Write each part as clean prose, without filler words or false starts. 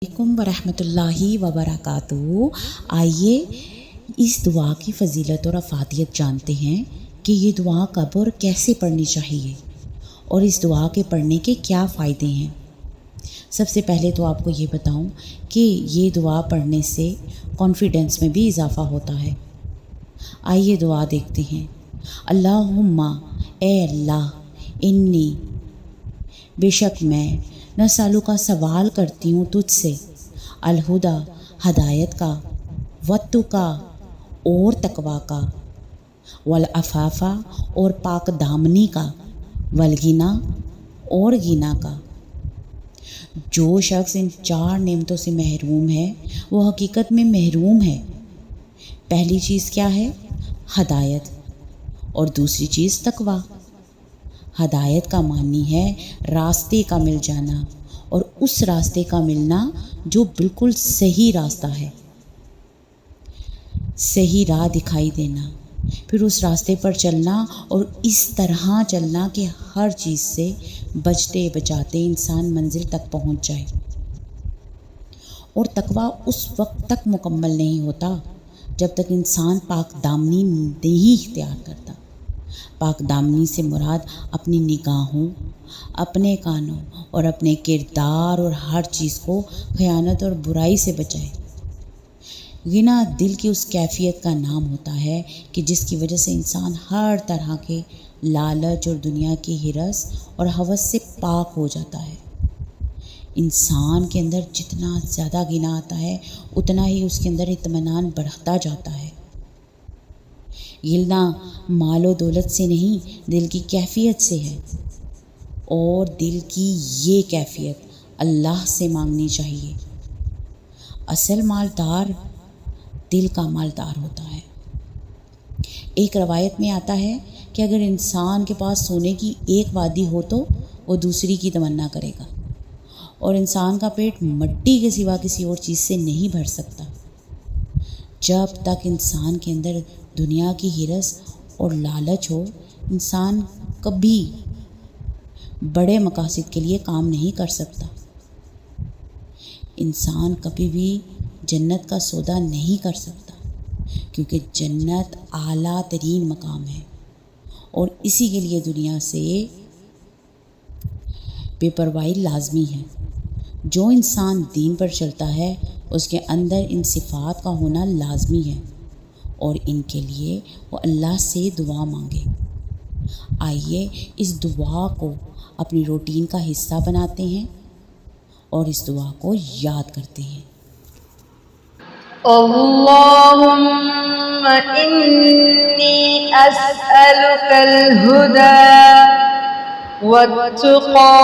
علیکم ورحمۃ اللہ وبرکاتہ۔ آئیے اس دعا کی فضیلت اور افادیت جانتے ہیں کہ یہ دعا کب اور کیسے پڑھنی چاہیے اور اس دعا کے پڑھنے کے کیا فائدے ہیں۔ سب سے پہلے تو آپ کو یہ بتاؤں کہ یہ دعا پڑھنے سے کانفیڈنس میں بھی اضافہ ہوتا ہے۔ آئیے دعا دیکھتے ہیں۔ اللہم، اے اللہ، انی، بے شک میں، نسالو کا سوال کرتی ہوں تجھ سے، الہدا، ہدایت کا، وتقا اور تقوی کا، والعفافا اور پاک دامنی کا، والغنا اور غنا کا۔ جو شخص ان چار نعمتوں سے محروم ہے وہ حقیقت میں محروم ہے۔ پہلی چیز کیا ہے؟ ہدایت، اور دوسری چیز تقوی۔ ہدایت کا معنی ہے راستے کا مل جانا، اور اس راستے کا ملنا جو بالکل صحیح راستہ ہے، صحیح راہ دکھائی دینا، پھر اس راستے پر چلنا اور اس طرح چلنا کہ ہر چیز سے بچتے بچاتے انسان منزل تک پہنچ جائے۔ اور تقوی اس وقت تک مکمل نہیں ہوتا جب تک انسان پاک دامنی نہیں اختیار کرتا۔ پاک دامنی سے مراد اپنی نگاہوں، اپنے کانوں اور اپنے کردار اور ہر چیز کو خیانت اور برائی سے بچائے۔ غنا دل کی اس کیفیت کا نام ہوتا ہے کہ جس کی وجہ سے انسان ہر طرح کے لالچ اور دنیا کی ہرس اور ہوس سے پاک ہو جاتا ہے۔ انسان کے اندر جتنا زیادہ غنا آتا ہے اتنا ہی اس کے اندر اطمینان بڑھتا جاتا ہے۔ غنا مال و دولت سے نہیں، دل کی کیفیت سے ہے، اور دل کی یہ کیفیت اللہ سے مانگنی چاہیے۔ اصل مالدار دل کا مالدار ہوتا ہے۔ ایک روایت میں آتا ہے کہ اگر انسان کے پاس سونے کی ایک وادی ہو تو وہ دوسری کی تمنا کرے گا، اور انسان کا پیٹ مٹی کے سوا کسی اور چیز سے نہیں بھر سکتا۔ جب تک انسان کے اندر دنیا کی ہرس اور لالچ ہو، انسان کبھی بڑے مقاصد کے لیے کام نہیں کر سکتا۔ انسان کبھی بھی جنت کا سودا نہیں کر سکتا، کیونکہ جنت اعلیٰ ترین مقام ہے، اور اسی کے لیے دنیا سے بے پرواہی لازمی ہے۔ جو انسان دین پر چلتا ہے اس کے اندر ان صفات کا ہونا لازمی ہے، اور ان کے لیے وہ اللہ سے دعا مانگے۔ آئیے اس دعا کو اپنی روٹین کا حصہ بناتے ہیں اور اس دعا کو یاد کرتے ہیں۔ اللهم إني أسألك الهدى والتقى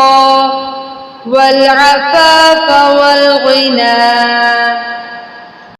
والعفاف والغنى